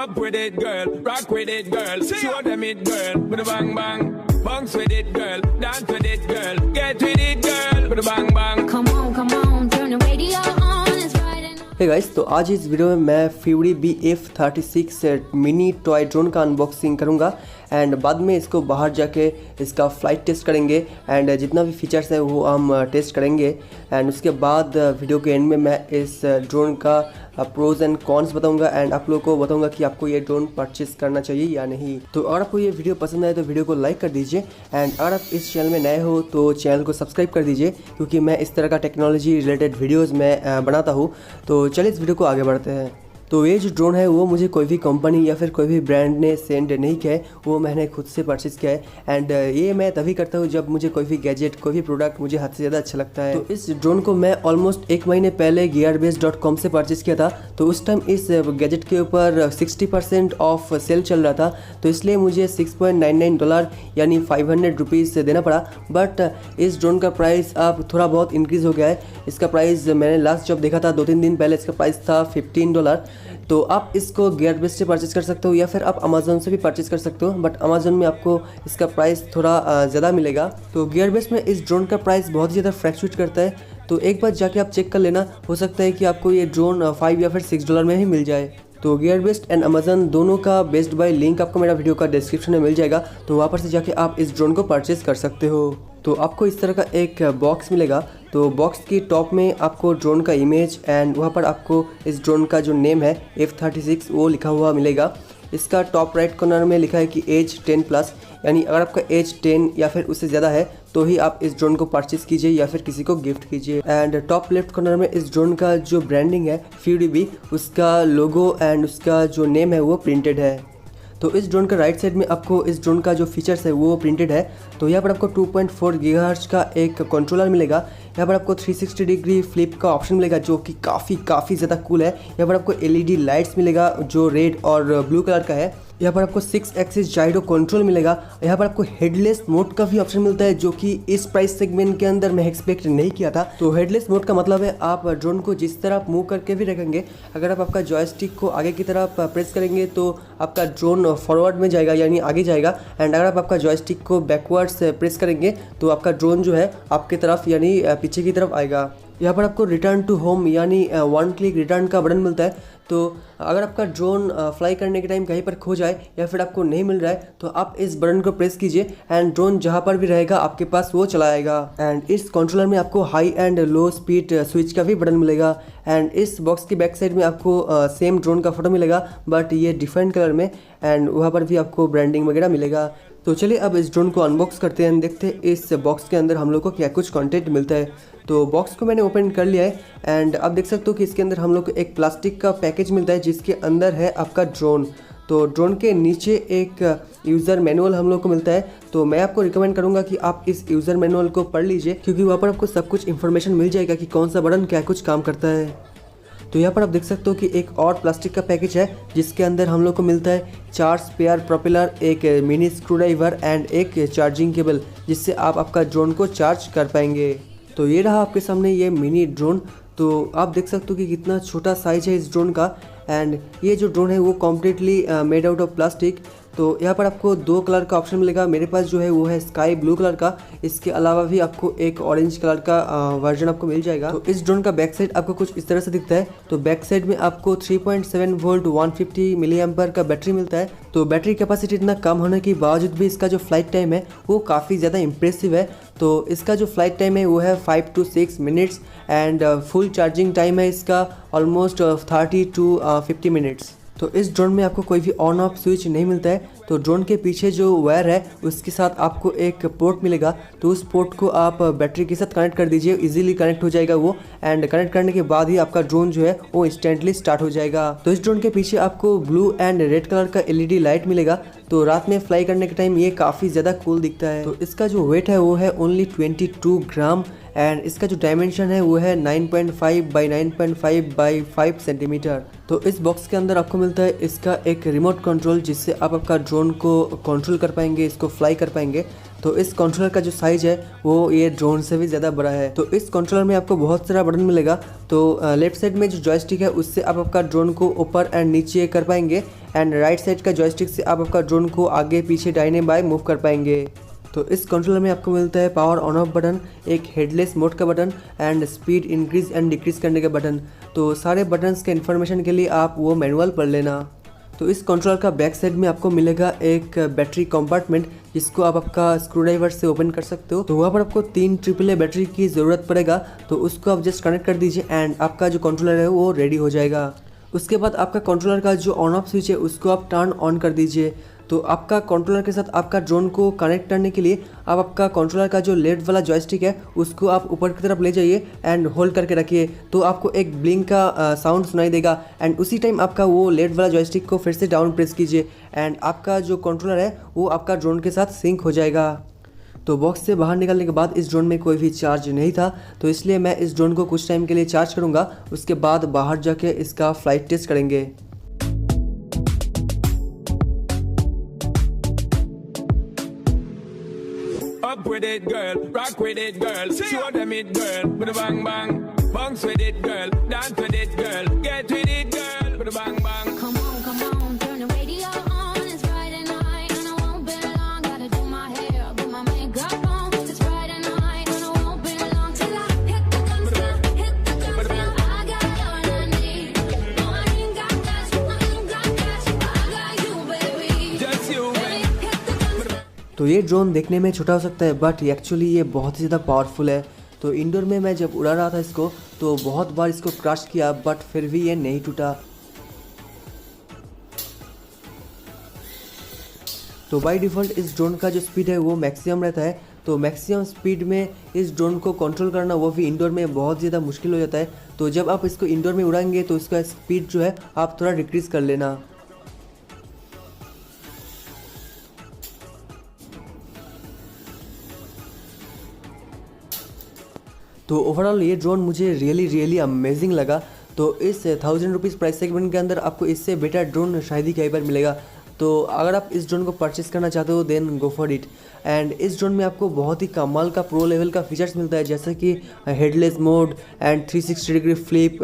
Up with it, girl. Rock with it, girl. Show them it, girl. With a bang bang. Bounce with it, girl. Dance with it, girl. Get with it, girl. With a bang bang. Come on, turn the radio on. It's Friday night. Hey guys, तो आज इस video में मैं Fury BF36 mini toy drone का unboxing करूंगा and बाद में इसको बाहर जाके इसका फ़्लाइट टेस्ट करेंगे एंड जितना भी फीचर्स है वो हम टेस्ट करेंगे एंड उसके बाद वीडियो के एंड में मैं इस ड्रोन का प्रोज एंड कॉन्स बताऊंगा एंड आप लोगों को बताऊंगा कि आपको ये ड्रोन परचेस करना चाहिए या नहीं। तो अगर आपको ये वीडियो पसंद आए तो वीडियो को लाइक कर दीजिए एंड अगर आप इस चैनल में नए हो तो चैनल को सब्सक्राइब कर दीजिए क्योंकि मैं इस तरह का टेक्नोलॉजी रिलेटेड वीडियोज़ में बनाता हूँ। तो चलिए इस वीडियो को आगे बढ़ते हैं। तो ये जो ड्रोन है वो मुझे कोई भी कंपनी या फिर कोई भी ब्रांड ने सेंड नहीं किया है, वो मैंने खुद से परचेज़ किया है एंड ये मैं तभी करता हूँ जब मुझे कोई भी गैजेट कोई भी प्रोडक्ट मुझे हद से ज़्यादा अच्छा लगता है। तो इस ड्रोन को मैं ऑलमोस्ट 1 महीने पहले gearbest.com से परचेज़ किया था। तो उस टाइम इस गैजेट के ऊपर 60% ऑफ सेल चल रहा था, तो इसलिए मुझे $6.99 यानी 500 रुपीज़ देना पड़ा। बट इस ड्रोन का प्राइस अब थोड़ा बहुत इंक्रीज़ हो गया है। इसका प्राइस मैंने लास्ट जब देखा था 2-3 दिन पहले, इसका प्राइस था $15। तो आप इसको gearbest से परचेज़ कर सकते हो या फिर आप अमेज़न से भी परचेज़ कर सकते हो, बट अमेज़न में आपको इसका प्राइस थोड़ा ज़्यादा मिलेगा। तो gearbest में इस ड्रोन का प्राइस बहुत ही ज़्यादा फ्लक्चुएट करता है, तो एक बार जाके आप चेक कर लेना, हो सकता है कि आपको ये ड्रोन $5 या फिर $6 में ही मिल जाए। तो gearbest एंड अमेज़न दोनों का बेस्ट बाय लिंक आपको मेरा वीडियो का डिस्क्रिप्शन में मिल जाएगा, तो वहाँ पर से जाके आप इस ड्रोन को परचेज़ कर सकते हो। तो आपको इस तरह का एक बॉक्स मिलेगा। तो बॉक्स की टॉप में आपको ड्रोन का इमेज एंड वहाँ पर आपको इस ड्रोन का जो नेम है F36 वो लिखा हुआ मिलेगा। इसका टॉप राइट कॉर्नर में लिखा है कि एज 10+, यानी अगर आपका एज 10 या फिर उससे ज़्यादा है तो ही आप इस ड्रोन को परचेज़ कीजिए या फिर किसी को गिफ्ट कीजिए। एंड टॉप लेफ्ट कॉर्नर में इस ड्रोन का जो ब्रांडिंग है फ्यूरी, उसका लोगो एंड उसका जो नेम है वो प्रिंटेड है। तो इस ड्रोन का राइट साइड में आपको इस ड्रोन का जो फीचर्स है वो प्रिंटेड है। तो यहाँ पर आपको 2.4 गीगाहर्ट्ज़ का एक कंट्रोलर मिलेगा। यहाँ पर आपको 360 डिग्री फ्लिप का ऑप्शन मिलेगा जो कि काफ़ी ज़्यादा कूल है। यहाँ पर आपको LED लाइट्स मिलेगा जो रेड और ब्लू कलर का है। यहाँ पर आपको 6 एक्सिस जाइरो कंट्रोल मिलेगा। यहाँ पर आपको हेडलेस मोड का भी ऑप्शन मिलता है जो कि इस प्राइस सेगमेंट के अंदर मैं एक्सपेक्ट नहीं किया था। तो हेडलेस मोड का मतलब है आप ड्रोन को जिस तरह आप मूव करके भी रखेंगे, अगर आप आपका जॉयस्टिक को आगे की तरफ प्रेस करेंगे तो आपका ड्रोन फॉरवर्ड में जाएगा यानी आगे जाएगा, एंड अगर आप आपका जॉयस्टिक को बैकवर्ड्स प्रेस करेंगे तो आपका ड्रोन जो है आपके तरफ यानी पीछे की तरफ आएगा। यहाँ पर आपको रिटर्न टू होम यानी 1 क्लिक रिटर्न का बटन मिलता है। तो अगर आपका ड्रोन फ्लाई करने के टाइम कहीं पर खो जाए या फिर आपको नहीं मिल रहा है तो आप इस बटन को प्रेस कीजिए एंड ड्रोन जहाँ पर भी रहेगा आपके पास वो चला आएगा। एंड इस कंट्रोलर में आपको high and low speed switch का भी बटन मिलेगा। एंड इस बॉक्स की बैक साइड में आपको सेम ड्रोन का फोटो मिलेगा बट ये डिफरेंट कलर में, एंड वहाँ पर भी आपको ब्रांडिंग वगैरह मिलेगा। तो चलिए अब इस ड्रोन को अनबॉक्स करते हैं, देखते हैं इस बॉक्स के अंदर हम लोग को क्या कुछ कंटेंट मिलता है। तो बॉक्स को मैंने ओपन कर लिया है एंड आप देख सकते हो कि इसके अंदर हम लोग को एक प्लास्टिक का पैकेज मिलता है जिसके अंदर है आपका ड्रोन। तो ड्रोन के नीचे एक यूज़र मैनुअल हम लोग को मिलता है। तो मैं आपको रिकमेंड करूंगा कि आप इस यूज़र मैनुअल को पढ़ लीजिए क्योंकि वहाँ पर आपको सब कुछ इन्फॉर्मेशन मिल जाएगा कि कौन सा बटन क्या कुछ काम करता है। तो यहाँ पर आप देख सकते हो कि एक और प्लास्टिक का पैकेज है जिसके अंदर हम लोग को मिलता है 4 स्पेयर प्रोपेलर, एक मिनी स्क्रू ड्राइवर एंड एक चार्जिंग केबल जिससे आप आपका ड्रोन को चार्ज कर पाएंगे। तो ये रहा आपके सामने ये मिनी ड्रोन। तो आप देख सकते हो कि कितना छोटा साइज है इस ड्रोन का, एंड ये जो ड्रोन है वो completely made out of plastic. तो यहाँ पर आपको 2 कलर का ऑप्शन मिलेगा। मेरे पास जो है वो है स्काई ब्लू कलर का, इसके अलावा भी आपको एक ऑरेंज कलर का वर्जन आपको मिल जाएगा। तो इस ड्रोन का बैक साइड आपको कुछ इस तरह से दिखता है। तो बैक साइड में आपको 3.7 वोल्ट 150 मिली एम्पर का बैटरी मिलता है। तो बैटरी कैपेसिटी इतना कम होने के बावजूद भी इसका जो फ्लाइट टाइम है वो काफ़ी ज़्यादा इंप्रेसिव है। तो इसका जो फ्लाइट टाइम है वो है 5 to 6 minutes and full charging time है इसका ऑलमोस्ट 30 to 50 मिनट्स। तो इस ड्रोन में आपको कोई भी ऑन ऑफ स्विच नहीं मिलता है। तो ड्रोन के पीछे जो वायर है उसके साथ आपको एक पोर्ट मिलेगा। तो उस पोर्ट को आप बैटरी के साथ कनेक्ट कर दीजिए, इजीली कनेक्ट हो जाएगा वो, एंड कनेक्ट करने के बाद ही आपका ड्रोन जो है वो इंस्टेंटली स्टार्ट हो जाएगा। तो इस ड्रोन के पीछे आपको ब्लू एंड रेड कलर का LED लाइट मिलेगा। तो रात में फ्लाई करने के टाइम ये काफ़ी ज़्यादा कूल दिखता है। तो इसका जो वेट है वो है ओनली 22 ग्राम एंड इसका जो डायमेंशन है वो है 9.5 बाई 9.5 बाई 5 सेंटीमीटर। तो इस बॉक्स के अंदर आपको मिलता है इसका एक रिमोट कंट्रोल, जिससे आप आपका ड्रोन को कंट्रोल कर पाएंगे, इसको फ्लाई कर पाएंगे। तो इस कंट्रोलर का जो साइज़ है वो ये ड्रोन से भी ज़्यादा बड़ा है। तो इस कंट्रोलर में आपको बहुत सारा बटन मिलेगा। तो लेफ्ट साइड में जो जॉयस्टिक है उससे आप आपका ड्रोन को ऊपर एंड नीचे कर पाएंगे, एंड राइट साइड का जॉयस्टिक से आप आपका ड्रोन को आगे पीछे दाहिने बाएं मूव कर पाएंगे। तो इस कंट्रोलर में आपको मिलता है पावर ऑन ऑफ बटन, एक हेडलेस मोड का button and speed increase and decrease करने का बटन। तो सारे बटन्स के इन्फॉर्मेशन के लिए आप वो मैनुअल पढ़ लेना। तो इस कंट्रोलर का बैक साइड में आपको मिलेगा एक बैटरी कंपार्टमेंट, जिसको आप आपका स्क्रू ड्राइवर से ओपन कर सकते हो। तो वहाँ पर आपको 3 AAA बैटरी की ज़रूरत पड़ेगा। तो उसको आप जस्ट कनेक्ट कर दीजिए एंड आपका जो कंट्रोलर है वो रेडी हो जाएगा। उसके बाद आपका कंट्रोलर का जो ऑन ऑफ स्विच है उसको आप टर्न ऑन कर दीजिए। तो आपका कंट्रोलर के साथ आपका ड्रोन को कनेक्ट करने के लिए आप आपका कंट्रोलर का जो लेफ्ट वाला जॉयस्टिक है उसको आप ऊपर की तरफ ले जाइए एंड होल्ड करके रखिए। तो आपको एक ब्लिंक का साउंड सुनाई देगा एंड उसी टाइम आपका वो लेफ्ट वाला जॉयस्टिक को फिर से डाउन प्रेस कीजिए एंड आपका जो कंट्रोलर है वो आपका ड्रोन के साथ सिंक हो जाएगा। तो बॉक्स से बाहर निकलने के बाद इस ड्रोन में कोई भी चार्ज नहीं था, तो इसलिए मैं इस ड्रोन को कुछ टाइम के लिए चार्ज करूँगा। उसके बाद बाहर जाके इसका फ्लाइट टेस्ट करेंगे। Up with it, girl. Rock with it, girl. Show them it, girl. With a bang bang. Bounce with it, girl. Dance with it, girl. Get with it, girl. With a bang bang. Come on, turn the radio on. It's Friday night and I won't be long. Gotta do my hair, put my makeup on. It's Friday night and I won't be long till I hit the guns now, hit the guns now. I got all I need. No, I ain't got cash, but I got you, baby. Just you, baby. Hit the guns. तो ये drone देखने में छोटा हो सकता है but actually ये बहुत ही ज़्यादा पावरफुल है। तो इंडोर में मैं जब उड़ा रहा था इसको तो बहुत बार इसको क्रैश किया बट फिर भी ये नहीं टूटा। तो बाय डिफ़ॉल्ट इस ड्रोन का जो स्पीड है वो मैक्सिमम रहता है। तो मैक्सिमम स्पीड में इस ड्रोन को कंट्रोल करना वो भी इंडोर में बहुत ज़्यादा मुश्किल हो जाता है। तो जब आप इसको इंडोर में उड़ाएंगे तो इसका स्पीड जो है आप थोड़ा डिक्रीज़ कर लेना। तो ओवरऑल ये ड्रोन मुझे रियली अमेजिंग लगा। तो इस 1000 रुपीज़ प्राइस सेगमेंट के अंदर आपको इससे बेटर ड्रोन शायद ही कई बार मिलेगा। तो अगर आप इस ड्रोन को परचेस करना चाहते हो then go for it. And इस ड्रोन में आपको बहुत ही कमाल का प्रो लेवल का फीचर्स मिलता है, जैसे कि headless mode and 360 degree flip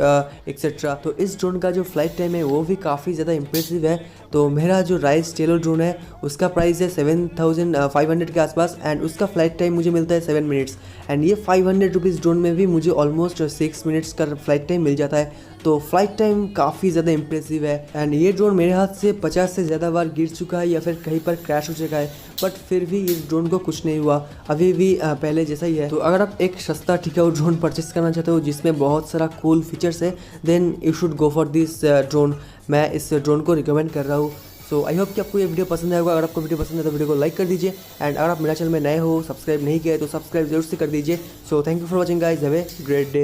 etcetera. तो इस ड्रोन का जो फ्लाइट टाइम है वो भी काफ़ी ज़्यादा इंप्रेसिव है। तो मेरा जो राइस टेलो ड्रोन है उसका प्राइस है 7500 के आसपास एंड उसका फ्लाइट टाइम मुझे मिलता है 7 मिनट्स। एंड ये 500 रुपीज़ ड्रोन में भी मुझे ऑलमोस्ट 6 मिनट्स का फ्लाइट टाइम मिल जाता है। तो फ्लाइट टाइम काफ़ी ज़्यादा इंप्रेसिव है। एंड ये ड्रोन मेरे हाथ से 50 से ज़्यादा बार गिर चुका है या फिर कहीं पर क्रैश हो चुका है, बट फिर भी इस ड्रोन को कुछ नहीं हुआ, अभी भी पहले जैसा ही है। तो अगर आप एक सस्ता टिकाऊ ड्रोन परचेस करना चाहते हो जिसमें बहुत सारा कूल फीचर्स है then you should go for this drone. मैं इस ड्रोन को रिकमेंड कर रहा हूँ। सो आई होप कि आपको ये वीडियो पसंद आएगा। अगर आपको वीडियो पसंद है तो वीडियो को लाइक कर दीजिए एंड अगर आप मेरा चैनल में नए हो सब्सक्राइब नहीं किया है तो सब्सक्राइब जरूर से कर दीजिए। So thank you for watching guys, have a great day.